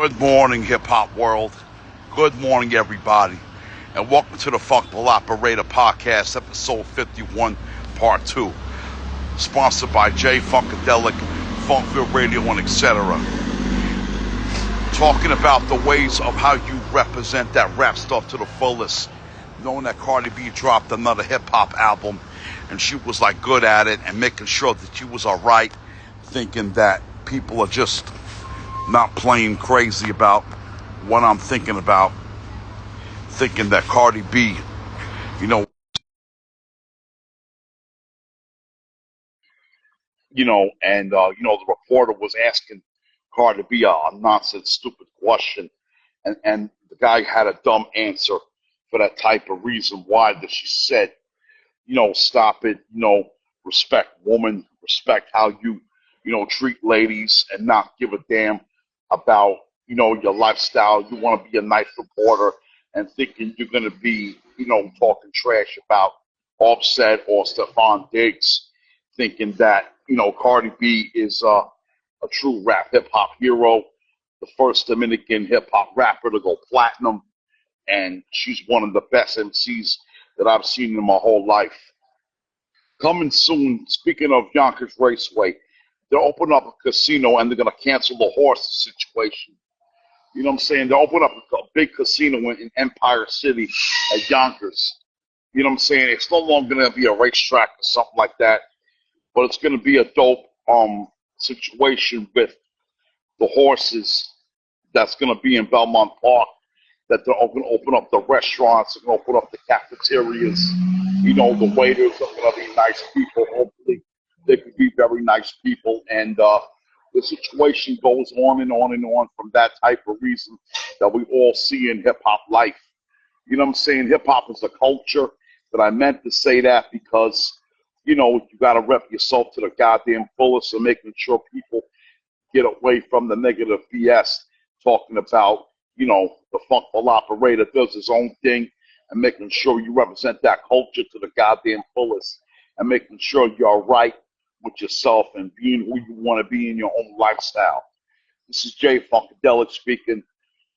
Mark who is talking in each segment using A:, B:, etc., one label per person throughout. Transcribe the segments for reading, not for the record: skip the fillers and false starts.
A: Good morning, hip hop world. Good morning, everybody. And welcome to the Funkable Operator Podcast, episode 51, Part 2. Sponsored by J Funkadelic, Funkville Radio, and etc. Talking about the ways of how you represent that rap stuff to the fullest. Knowing that Cardi B dropped another hip hop album and she was like good at it and making sure that she was alright, thinking that people are just not playing crazy about what I'm thinking about, thinking that Cardi B, and the reporter was asking Cardi B a nonsense, stupid question, and the guy had a dumb answer for that type of reason why that she said, stop it, respect women, respect how you, treat ladies and not give a damn about, your lifestyle. You want to be a nice reporter and thinking you're going to be, talking trash about Offset or Stephon Diggs, thinking that, Cardi B is a true rap hip hop hero, the first Dominican hip hop rapper to go platinum, and she's one of the best MCs that I've seen in my whole life. Coming soon, speaking of Yonkers Raceway, they'll open up a casino and they're going to cancel the horse situation. You know what I'm saying? They'll open up a big casino in Empire City at Yonkers. You know what I'm saying? It's no longer going to be a racetrack or something like that, but it's going to be a dope situation with the horses that's going to be in Belmont Park, that they're going to open up the restaurants, they're going to open up the cafeterias. The waiters are going to be nice people. Hopefully, they could be very nice people. And the situation goes on and on and on from that type of reason that we all see in hip-hop life. You know what I'm saying? Hip-hop is a culture, but I meant to say that because, you got to rep yourself to the goddamn fullest and making sure people get away from the negative BS, talking about, the Funkable Operator does his own thing and making sure you represent that culture to the goddamn fullest and making sure you're right with yourself and being who you want to be in your own lifestyle. This is Jay Funkadelic speaking.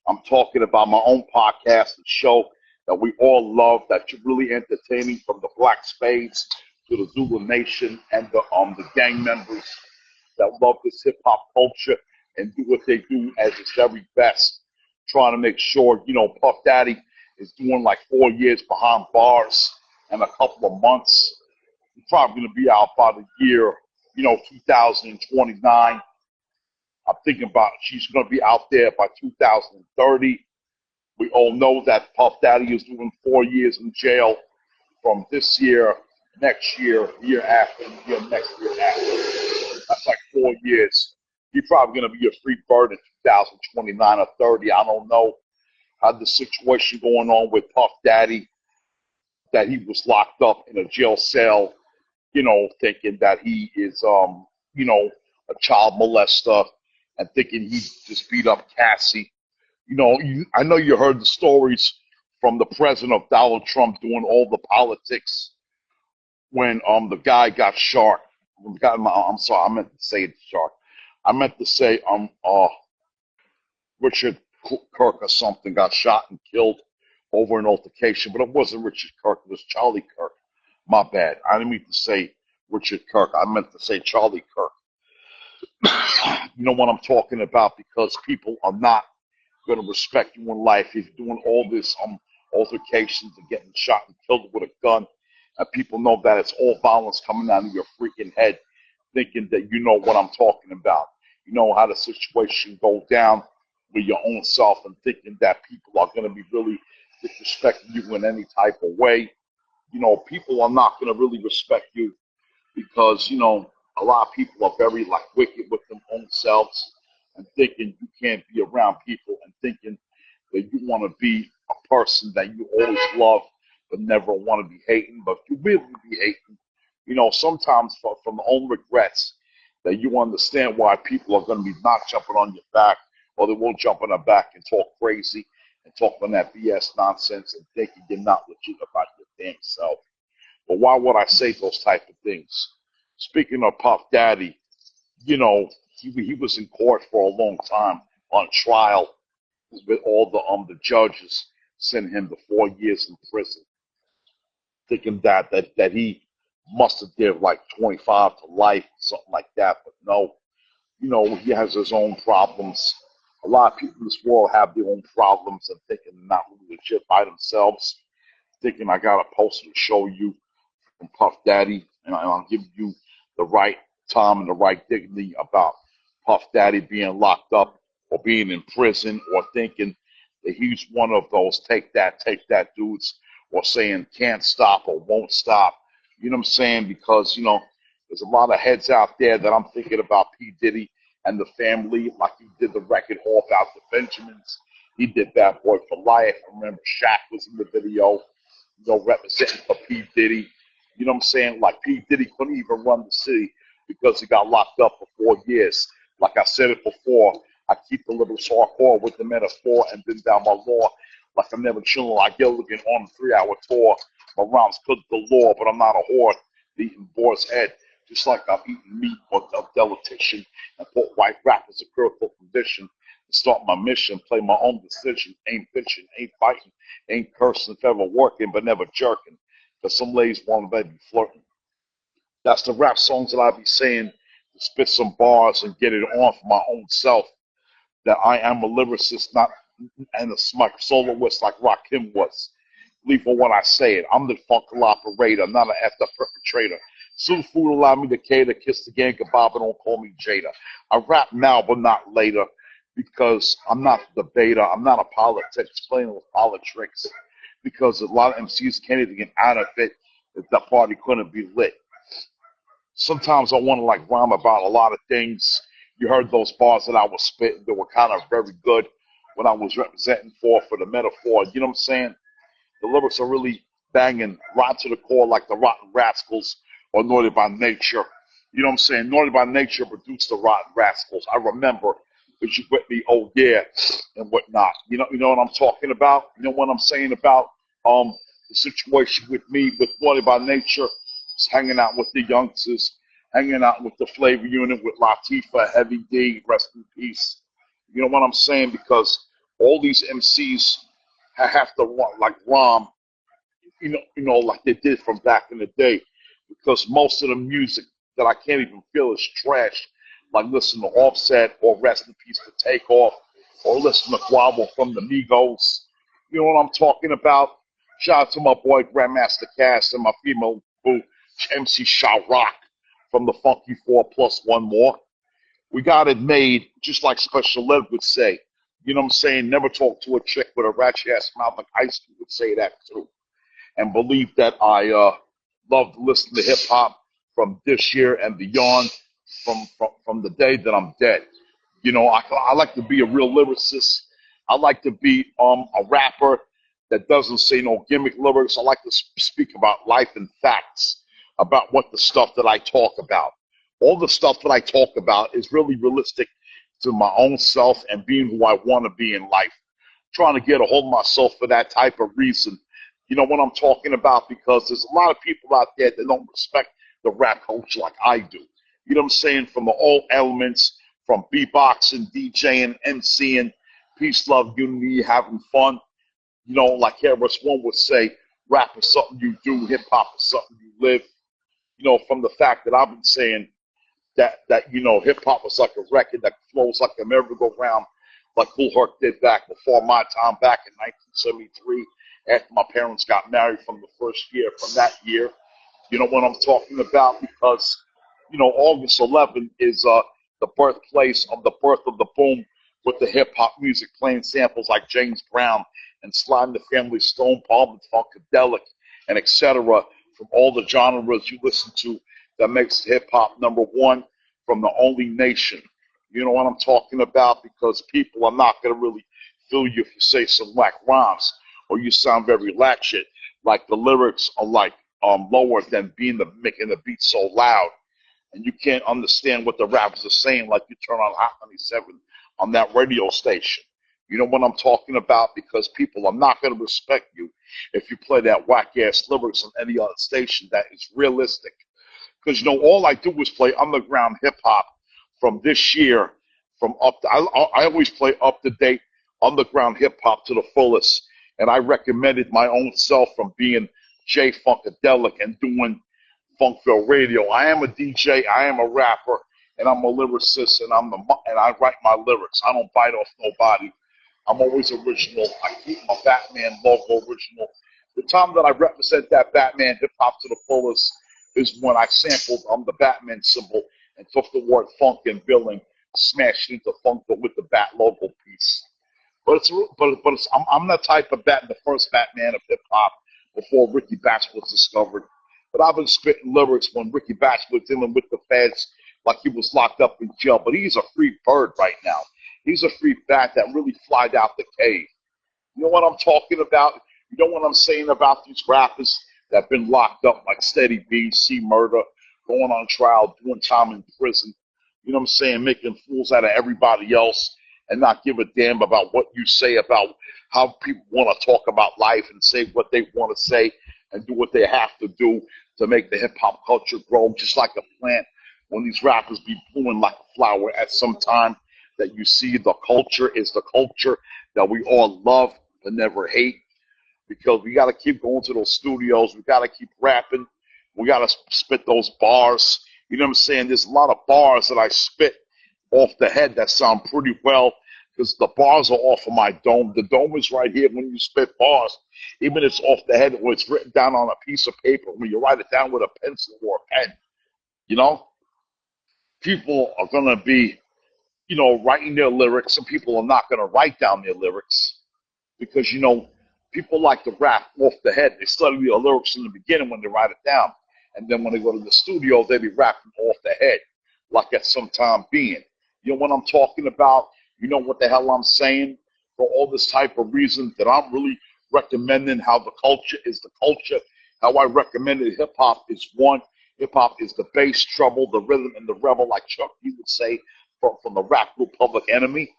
A: I'm talking about my own podcast and show that we all love, that's really entertaining, from the Black Spades to the Zulu Nation and the gang members that love this hip hop culture and do what they do as its very best. Trying to make sure, Puff Daddy is doing like 4 years behind bars and a couple of months. He's probably going to be out by the year, 2029. I'm thinking about she's going to be out there by 2030. We all know that Puff Daddy is doing 4 years in jail from this year, next year, year after, year next year after. That's like 4 years. He's probably going to be a free bird in 2029 or 30. I don't know how the situation going on with Puff Daddy, that he was locked up in a jail cell, thinking that he is, a child molester and thinking he just beat up Cassie. I know you heard the stories from the president of Donald Trump doing all the politics when the guy got shot. I'm sorry, I meant to say it shot. I meant to say Richard Kirk or something got shot and killed over an altercation, but it wasn't Richard Kirk, it was Charlie Kirk. My bad. I didn't mean to say Richard Kirk. I meant to say Charlie Kirk. You know what I'm talking about, because people are not going to respect you in life if you're doing all this altercations and getting shot and killed with a gun, and people know that it's all violence coming out of your freaking head, thinking that you know what I'm talking about. You know how the situation goes down with your own self and thinking that people are going to be really disrespecting you in any type of way. People are not going to really respect you because, a lot of people are very wicked with their own selves and thinking you can't be around people and thinking that you want to be a person that you always love but never want to be hating. But you really be hating, sometimes from the own regrets, that you understand why people are going to be not jumping on your back, or they will jump on their back and talk crazy and talk on that BS nonsense and thinking you're not legit about your damn self. But why would I say those type of things? Speaking of Puff Daddy, he was in court for a long time on trial with all the judges sending him to 4 years in prison, thinking that he must have did like 25 to life, something like that. But no, he has his own problems. A lot of people in this world have their own problems and thinking they're not really legit by themselves. Thinking I got a poster to show you from Puff Daddy, and I'll give you the right time and the right dignity about Puff Daddy being locked up or being in prison, or thinking that he's one of those take that dudes, or saying can't stop or won't stop. You know what I'm saying? Because, there's a lot of heads out there that I'm thinking about P. Diddy and the family, like he did the record Off Out the Benjamins. He did Bad Boy for Life. I remember Shaq was in the video, representing for P. Diddy. You know what I'm saying? Like P. Diddy couldn't even run the city because he got locked up for 4 years. Like I said it before, I keep the lyrics hardcore with the metaphor and been down my law. Like I'm never chilling like Gilligan on a 3-hour tour. My rhymes could the law, but I'm not a whore eating boar's head. Just like I'm eating meat or a delectation and put white rappers in critical condition to start my mission, play my own decision, ain't bitching, ain't fighting, ain't cursing if ever working, but never jerking. Because some ladies want to be flirting. That's the rap songs that I be saying to spit some bars and get it on for my own self. That I am a lyricist, not and a smart soloist like Rakim was. Believe for what I say it. I'm the funkable operator, not an effed up perpetrator. Soon food allow me to cater, kiss the gang goodbye, but don't call me Jada. I rap now, but not later, because I'm not a debater. I'm not a politics playing with politics, because a lot of MCs can't even get out of it if the party couldn't be lit. Sometimes I want to like rhyme about a lot of things. You heard those bars that I was spitting that were kind of very good when I was representing for the metaphor. You know what I'm saying? The lyrics are really banging, right to the core, like the Rotten Rascals or Naughty by Nature. You know what I'm saying? Naughty by Nature produced the Rotten Rascals. I remember, because you with me, oh yeah, and whatnot. You know what I'm talking about? You know what I'm saying about the situation with me, with Naughty by Nature, just hanging out with the youngsters, hanging out with the Flavor Unit, with Latifah, Heavy D, rest in peace. You know what I'm saying? Because all these MCs have to like rhyme, like they did from back in the day. Because most of the music that I can't even feel is trash. Like listen to Offset or Rest in Peace to Takeoff, or listen to Guavo from the Migos. You know what I'm talking about? Shout out to my boy Grandmaster Cass and my female boo MC Sha Rock from the Funky 4 plus one more. We got it made, just like Special Ed would say. You know what I'm saying? Never talk to a chick with a ratchet ass mouth like Ice Cube would say that too. And believe that I love to listen to hip hop from this year and beyond, from the day that I'm dead. I like to be a real lyricist. I like to be a rapper that doesn't say no gimmick lyrics. I like to speak about life and facts, about what the stuff that I talk about. All the stuff that I talk about is really realistic to my own self and being who I want to be in life. Trying to get a hold of myself for that type of reason. You know what I'm talking about? Because there's a lot of people out there that don't respect the rap culture like I do. You know what I'm saying? From the all elements, from beatboxing, DJing, MCing, peace, love, unity, having fun. Like KRS-One would say, rap is something you do, hip hop is something you live. From the fact that I've been saying that hip hop was like a record that flows like a merry-go-round, like Kool Herc did back before my time, back in 1973, after my parents got married from the first year, from that year. You know what I'm talking about? Because, August 11th is the birthplace of the birth of the boom with the hip-hop music, playing samples like James Brown and Sliding the Family Stone, Palm and Funkadelic, and etc. from all the genres you listen to that makes hip-hop number one from the only nation. You know what I'm talking about? Because people are not going to really feel you if you say some whack rhymes or you sound very latchet. Like the lyrics are like lower than making the beat so loud. And you can't understand what the rappers are saying like you turn on Hot 97 on that radio station. You know what I'm talking about? Because people are not going to respect you if you play that whack-ass lyrics on any other station that is realistic. Because, all I do is play underground hip-hop from this year, from I always play up to date underground hip hop to the fullest, and I recommended my own self from being Jay Funkadelic and doing Funkville Radio. I am a DJ, I am a rapper, and I'm a lyricist, and I write my lyrics. I don't bite off nobody. I'm always original. I keep my Batman logo original. The time that I represent that Batman hip hop to the fullest is when I sampled the Batman symbol and took the word funk and billing, smashed it into funk, but with the Bat logo piece. I'm the type of the first Batman of hip hop before Ricky Batch was discovered. But I've been spitting lyrics when Ricky Batch was dealing with the feds like he was locked up in jail. But he's a free bird right now. He's a free bat that really flied out the cave. You know what I'm talking about? You know what I'm saying about these rappers that have been locked up like Steady B, C Murder, going on trial, doing time in prison. You know what I'm saying? Making fools out of everybody else and not give a damn about what you say about how people want to talk about life and say what they want to say and do what they have to do to make the hip-hop culture grow just like a plant. When these rappers be blooming like a flower at some time, that you see the culture is the culture that we all love but never hate, because we got to keep going to those studios. We got to keep rapping. We got to spit those bars. You know what I'm saying? There's a lot of bars that I spit off the head that sound pretty well because the bars are off of my dome. The dome is right here when you spit bars. Even if it's off the head or it's written down on a piece of paper, when you write it down with a pencil or a pen, you know, people are going to be, you know, writing their lyrics. Some people are not going to write down their lyrics because, you know, people like to rap off the head. They study the lyrics in the beginning when they write it down. And then when they go to the studio, they be rapping off the head, like at some time being. You know what I'm talking about? You know what the hell I'm saying? For all this type of reason that I'm really recommending how the culture is the culture. How I recommended hip-hop is one. Hip-hop is the bass, trouble, the rhythm, and the rebel, like Chuck D would say from the rap group Public Enemy.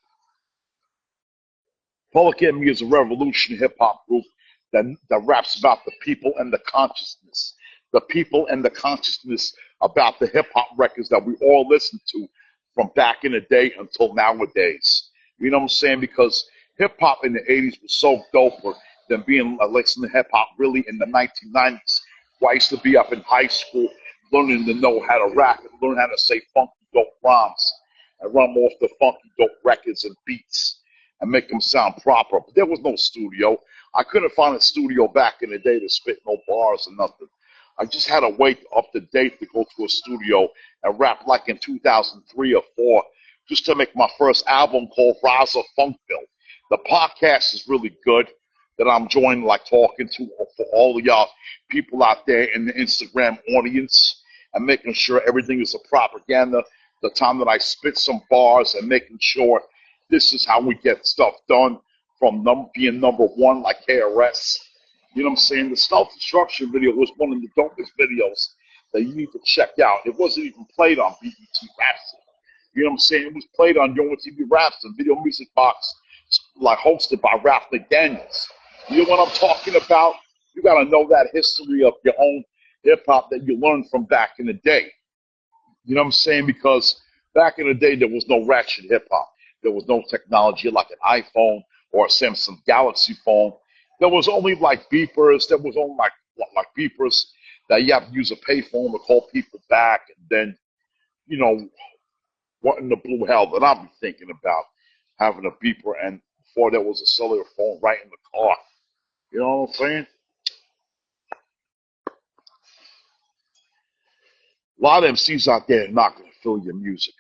A: Public Enemy is a revolution hip-hop group that raps about the people and the consciousness. The people and the consciousness about the hip-hop records that we all listen to from back in the day until nowadays. You know what I'm saying? Because hip-hop in the 80s was so doper than being listening to hip-hop really in the 1990s. Where I used to be up in high school learning to know how to rap and learn how to say funky dope rhymes and run off the funky dope records and beats and make them sound proper. But there was no studio. I couldn't find a studio back in the day to spit no bars or nothing. I just had to wait up to date to go to a studio and rap like in 2003 or 4 just to make my first album called Rise of Funkville. The podcast is really good that I'm joining, like talking to for all of y'all people out there in the Instagram audience and making sure everything is a propaganda. The time that I spit some bars and making sure this is how we get stuff done from being number one like KRS. You know what I'm saying? The self-destruction video was one of the dopest videos that you need to check out. It wasn't even played on BET Rhapsody. You know what I'm saying? It was played on Yo TV Rhapsody, Video Music Box, like hosted by Ralph McDaniels. You know what I'm talking about? You got to know that history of your own hip-hop that you learned from back in the day. You know what I'm saying? Because back in the day, there was no ratchet hip-hop. There was no technology like an iPhone or a Samsung Galaxy phone. There was only like beepers. There was only like beepers that you have to use a payphone to call people back. And then, you know, what in the blue hell that I'd be thinking about having a beeper and before there was a cellular phone right in the car. You know what I'm saying? A lot of MCs out there are not going to fill your music.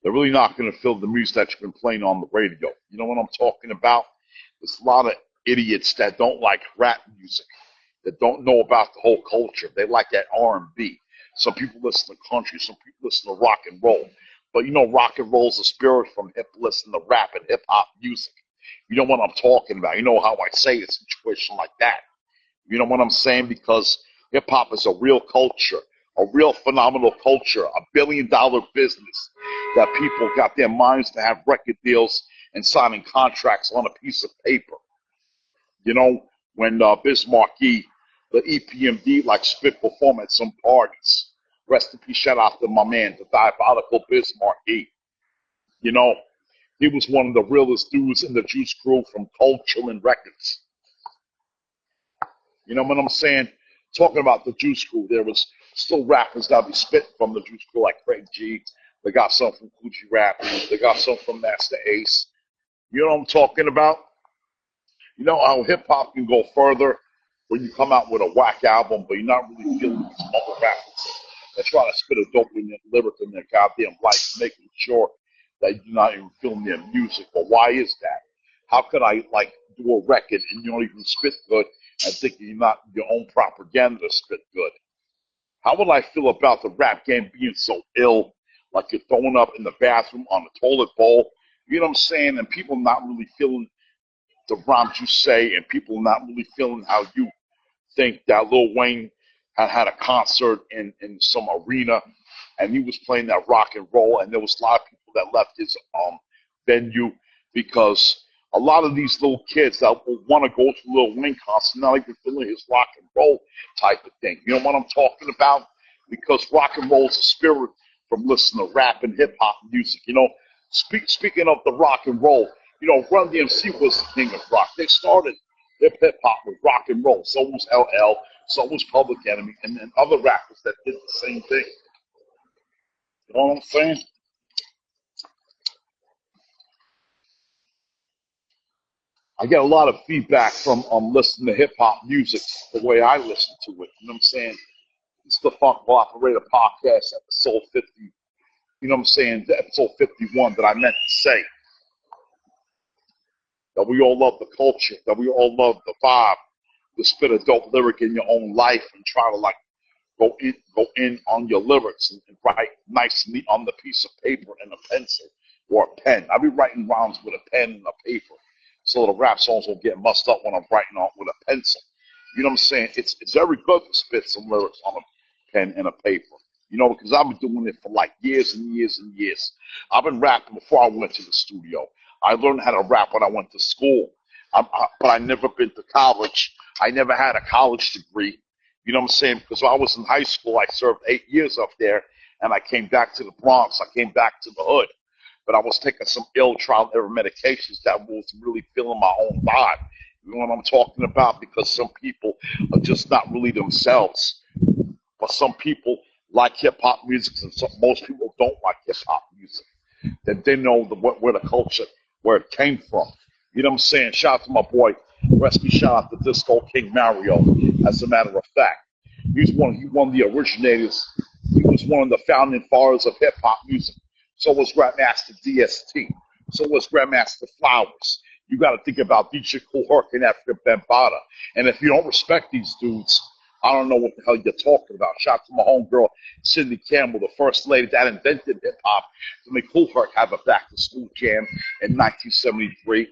A: They're really not going to fill the music that you've been playing on the radio. You know what I'm talking about? There's a lot of idiots that don't like rap music, that don't know about the whole culture. They like that R&B. Some people listen to country. Some people listen to rock and roll. But you know, rock and roll's the spirit from listen to rap and hip-hop music. You know what I'm talking about. You know how I say a situation like that. You know what I'm saying? Because hip-hop is a real culture, a real phenomenal culture, a billion-dollar business that people got their minds to have record deals and signing contracts on a piece of paper. You know, when Bismarcky, the EPMD, like spit perform at some parties. Rest in peace, shout out to my man, the diabolical Bismarcky. You know, he was one of the realest dudes in the Juice Crew from Culture and Records. You know what I'm saying? Talking about the Juice Crew, there was still rappers that be spitting from the Juice Crew, like Craig G. They got some from Coogee Rap. They got some from Master Ace. You know what I'm talking about? You know how hip hop can go further when you come out with a whack album, but you're not really feeling these other rappers that try to spit a dope in their lyric in their goddamn life, making sure that you're not even feeling their music. But why is that? How could I like do a record and you don't even spit good and think you're not your own propaganda to spit good? How would I feel about the rap game being so ill, like you're throwing up in the bathroom on a toilet bowl? You know what I'm saying? And people not really feeling the rhymes you say, and people not really feeling how you think that Lil Wayne had a concert in some arena, and he was playing that rock and roll, and there was a lot of people that left his venue because a lot of these little kids that want to go to Lil Wayne concert not even feeling his rock and roll type of thing. You know what I'm talking about? Because rock and roll is a spirit from listening to rap and hip hop music. You know, speaking of the rock and roll, you know, Run DMC was the king of rock. They started hip hop with rock and roll. So was LL, so was Public Enemy, and then other rappers that did the same thing. You know what I'm saying? I get a lot of feedback from listening to hip hop music the way I listen to it. You know what I'm saying? It's the Funkable Operator podcast, episode 50. You know what I'm saying? Episode 51 that I meant to say. That we all love the culture, that we all love the vibe, to spit a dope lyric in your own life and try to like go in on your lyrics and write nice and neat on the piece of paper and a pencil or a pen. I be writing rhymes with a pen and a paper, so the rap songs won't get mussed up when I'm writing on with a pencil. You know what I'm saying? It's very good to spit some lyrics on a pen and a paper. You know, because I've been doing it for like years and years and years. I've been rapping before I went to the studio. I learned how to rap when I went to school, but I never been to college. I never had a college degree. You know what I'm saying? Because when I was in high school, I served 8 years up there, and I came back to the Bronx. I came back to the hood. But I was taking some ill trial error medications that was really feeling my own vibe. You know what I'm talking about? Because some people are just not really themselves. But some people like hip-hop music, and most people don't like hip-hop music. That they know where the culture, where it came from. You know what I'm saying? Shout out to my boy, recipe shout out to Disco King Mario, as a matter of fact. He won the originators. He was one of the founding fathers of hip-hop music. So was Grandmaster DST. So was Grandmaster Flowers. You got to think about DJ Kool Herc and Africa Bambaataa. And if you don't respect these dudes, I don't know what the hell you're talking about. Shout out to my homegirl, Cindy Campbell, the first lady that invented hip-hop, to make Kool Herc have a back-to-school jam in 1973.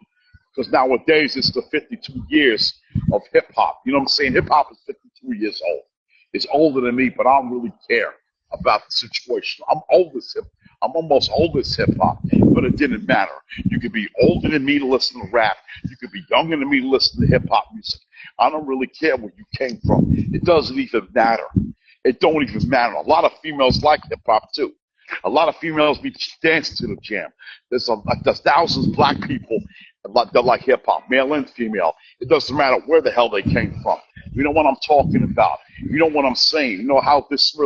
A: Because nowadays, it's the 52 years of hip-hop. You know what I'm saying? Hip-hop is 52 years old. It's older than me, but I don't really care about the situation. I'm almost old as hip-hop, but it didn't matter. You could be older than me to listen to rap. You could be younger than me to listen to hip-hop music. I don't really care where you came from. It doesn't even matter. It don't even matter. A lot of females like hip-hop, too. A lot of females be dancing to the jam. There's thousands of black people that like hip-hop, male and female. It doesn't matter where the hell they came from. You know what I'm talking about. You know what I'm saying. You know how this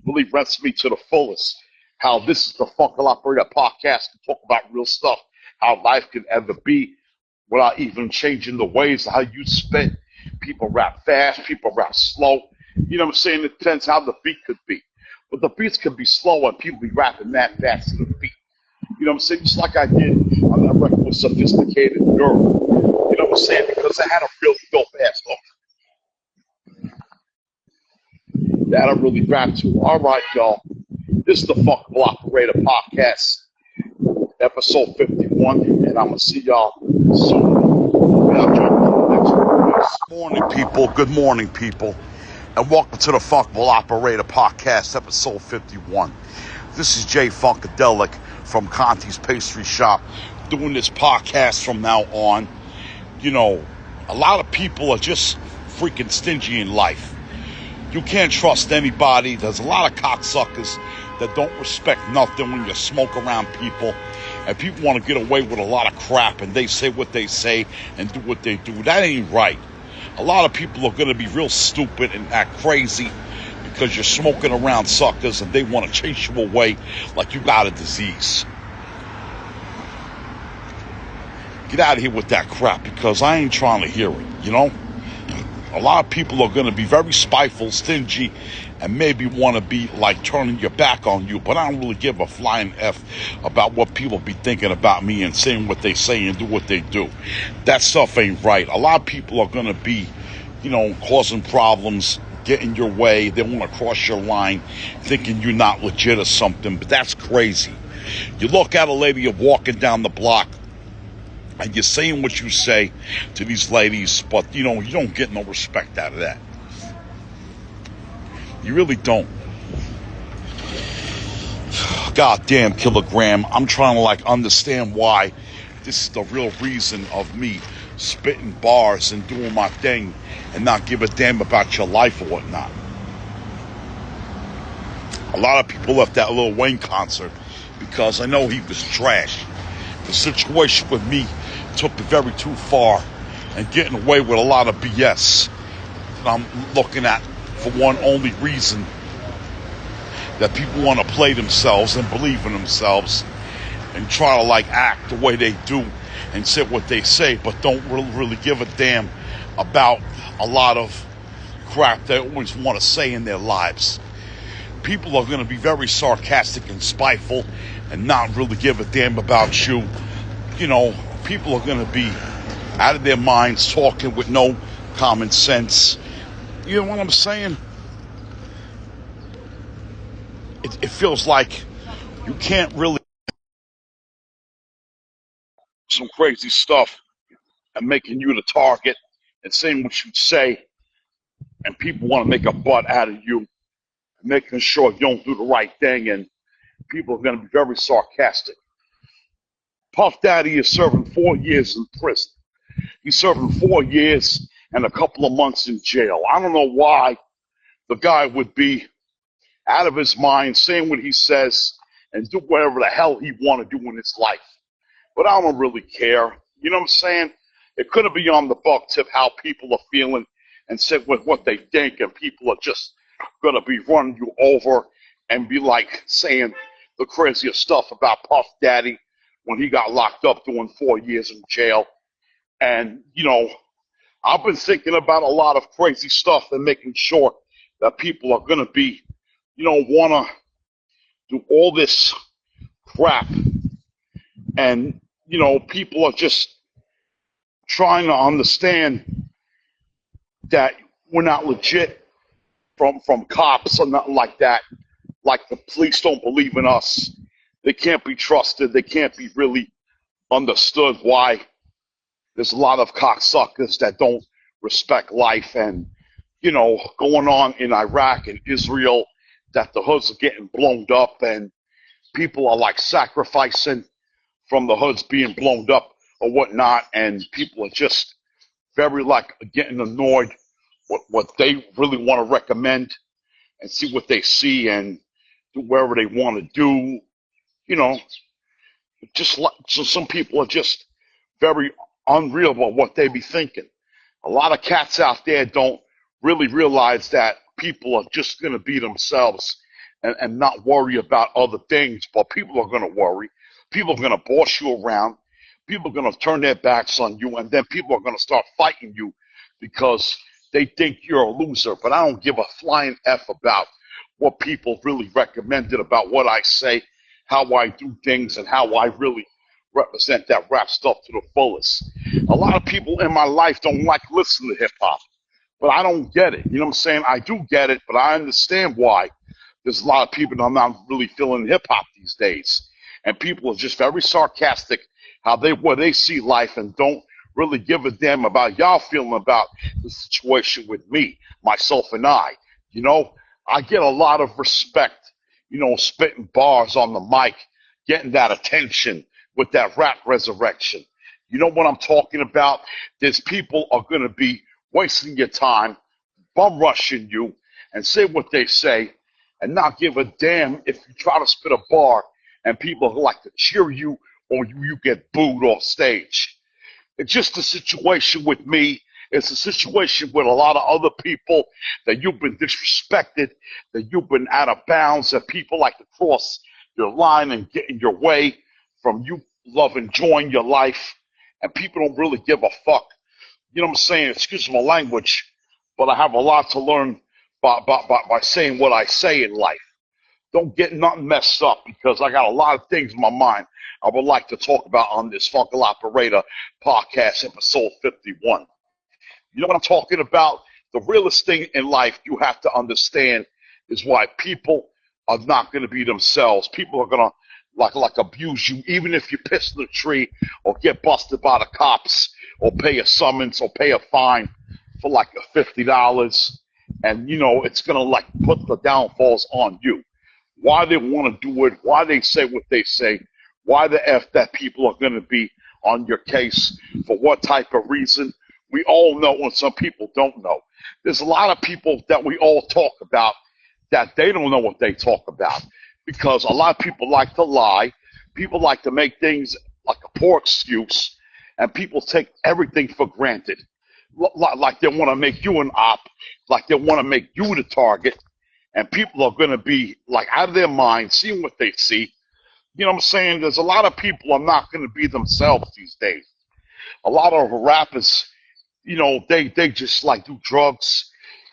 A: really rents me to the fullest. How this is the Funkable Operator podcast to talk about real stuff. How life can ever be without even changing the ways of how you spit. People rap fast, people rap slow. You know what I'm saying? It depends how the beat could be. But the beats could be slow and people be rapping that fast to the beat. You know what I'm saying? Just like I did on that record with Sophisticated Girl. You know what I'm saying? Because I had a really dope ass hook that I really rap to. All right, y'all. This is the Funkable Operator podcast, episode 51, and I'm going to see y'all soon. Good morning, people, and welcome to the Funkable Operator podcast, episode 51. This is Jay Funkadelic from Conti's Pastry Shop, doing this podcast from now on. You know, a lot of people are just freaking stingy in life. You can't trust anybody. There's a lot of cocksuckers that don't respect nothing when you smoke around people. and people want to get away with a lot of crap, and they say what they say and do what they do. That ain't right. A lot of people are going to be real stupid and act crazy because you're smoking around suckers and they want to chase you away like you got a disease. Get out of here with that crap, because I ain't trying to hear it, you know? A lot of people are going to be very spiteful, stingy, and maybe want to be like turning your back on you, but I don't really give a flying F about what people be thinking about me and saying what they say and do what they do. That stuff ain't right. A lot of people are going to be, you know, causing problems, getting your way. They want to cross your line, thinking you're not legit or something, but that's crazy. You look at a lady you're walking down the block, and you're saying what you say to these ladies, but, you know, you don't get no respect out of that. You really don't. Goddamn, Kilogram. I'm trying to, like, understand why this is the real reason of me spitting bars and doing my thing and not give a damn about your life or whatnot. A lot of people left that Lil Wayne concert because I know he was trash. The situation with me took it very too far and getting away with a lot of BS that I'm looking at for one only reason, that people want to play themselves and believe in themselves and try to like act the way they do and say what they say, but don't really give a damn about a lot of crap they always want to say in their lives. People are going to be very sarcastic and spiteful and not really give a damn about you. You know, people are going to be out of their minds, talking with no common sense. You know what I'm saying? It feels like you can't really some crazy stuff and making you the target and saying what you say, and people want to make a butt out of you, making sure you don't do the right thing, and people are going to be very sarcastic. Puff Daddy is serving 4 years in prison. He's serving 4 years and a couple of months in jail. I don't know why the guy would be out of his mind saying what he says and do whatever the hell he want to do in his life. But I don't really care. You know what I'm saying? It could be on the buck tip how people are feeling and say what they think, and people are just going to be running you over and be like saying the craziest stuff about Puff Daddy when he got locked up doing 4 years in jail. And, you know, I've been thinking about a lot of crazy stuff and making sure that people are going to be, you know, want to do all this crap. And, you know, people are just trying to understand that we're not legit from cops or nothing like that. Like the police don't believe in us. They can't be trusted. They can't be really understood why there's a lot of cocksuckers that don't respect life. And, you know, going on in Iraq and Israel, that the hoods are getting blown up and people are like sacrificing from the hoods being blown up or whatnot, and people are just very like getting annoyed what they really want to recommend and see what they see and do whatever they want to do. You know, just like, so some people are just very unreal about what they be thinking. A lot of cats out there don't really realize that people are just going to be themselves and not worry about other things, but people are going to worry. People are going to boss you around. People are going to turn their backs on you, and then people are going to start fighting you because they think you're a loser. But I don't give a flying F about what people really recommended about what I say, how I do things, and how I really represent that rap stuff to the fullest. A lot of people in my life don't like listening to hip-hop, but I don't get it. You know what I'm saying? I do get it, but I understand why there's a lot of people that are not really feeling hip-hop these days. And people are just very sarcastic where they see life and don't really give a damn about y'all feeling about the situation with me, myself, and I. You know, I get a lot of respect, you know, spitting bars on the mic, getting that attention with that rap resurrection. You know what I'm talking about? There's people are going to be wasting your time, bum rushing you, and say what they say, and not give a damn if you try to spit a bar and people like to cheer you or you get booed off stage. It's just a situation with me. It's a situation with a lot of other people that you've been disrespected, that you've been out of bounds, that people like to cross your line and get in your way from you love enjoying your life, and people don't really give a fuck. You know what I'm saying? Excuse my language, but I have a lot to learn by saying what I say in life. Don't get nothing messed up, because I got a lot of things in my mind I would like to talk about on this Funkable Operator podcast, episode 51. You know what I'm talking about? The realest thing in life you have to understand is why people are not going to be themselves. People are going to like abuse you, even if you piss in the tree or get busted by the cops or pay a summons or pay a fine for like $50. And, you know, it's going to like put the downfalls on you. Why they want to do it, why they say what they say, why the F that people are going to be on your case, for what type of reason. We all know, and some people don't know. There's a lot of people that we all talk about that they don't know what they talk about, because a lot of people like to lie. People like to make things like a poor excuse, and people take everything for granted. Like they want to make you an op, like they want to make you the target, and people are going to be like out of their mind, seeing what they see. You know what I'm saying? There's a lot of people are not going to be themselves these days. A lot of rappers, you know, they just like do drugs.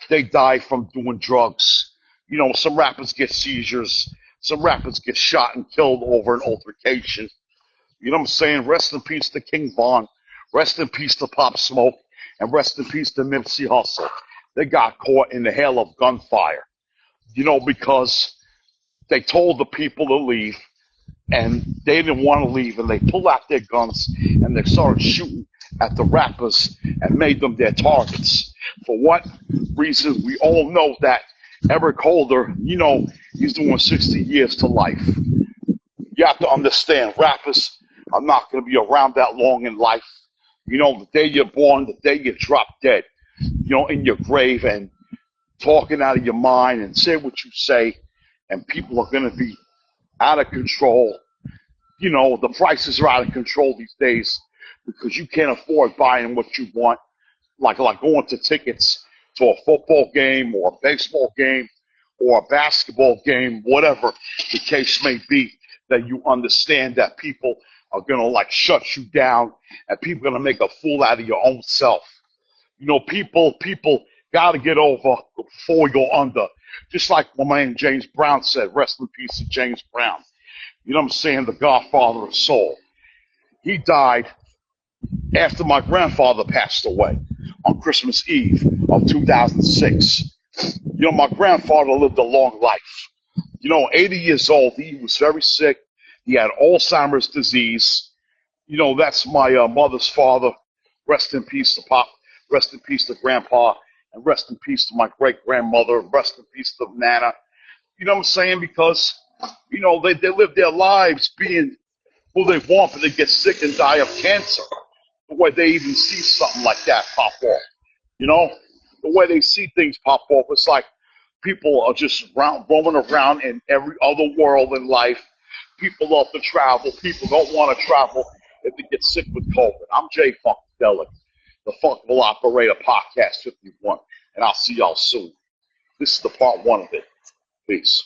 A: They die from doing drugs. You know, some rappers get seizures. Some rappers get shot and killed over an altercation. You know what I'm saying? Rest in peace to King Von. Rest in peace to Pop Smoke. And rest in peace to Nipsey Hussle. They got caught in the hail of gunfire. You know, because they told the people to leave, and they didn't want to leave, and they pulled out their guns and they started shooting at the rappers and made them their targets. For what reason? We all know that Eric Holder, you know, he's doing 60 years to life. You have to understand, rappers are not going to be around that long in life. You know, the day you're born, the day you drop dead, you know, in your grave and talking out of your mind and say what you say, and people are going to be out of control. You know, the prices are out of control these days because you can't afford buying what you want, like going to tickets to a football game or a baseball game or a basketball game, whatever the case may be, that you understand that people are going to like shut you down and people are going to make a fool out of your own self. You know, people got to get over before we go under. Just like my man James Brown said, rest in peace to James Brown. You know what I'm saying? The godfather of soul. He died after my grandfather passed away on Christmas Eve of 2006. You know, my grandfather lived a long life. You know, 80 years old. He was very sick. He had Alzheimer's disease. You know, that's my mother's father. Rest in peace to Pop. Rest in peace to Grandpa. And rest in peace to my great-grandmother. Rest in peace to Nana. You know what I'm saying? Because, you know, they live their lives being who they want, but they get sick and die of cancer. The way they even see something like that pop off. You know? The way they see things pop off. It's like people are just roaming around in every other world in life. People love to travel. People don't want to travel if they get sick with COVID. I'm Jay Funkadelic, the Funkable Operator Podcast 51, and I'll see y'all soon. This is the part 1 of it. Peace.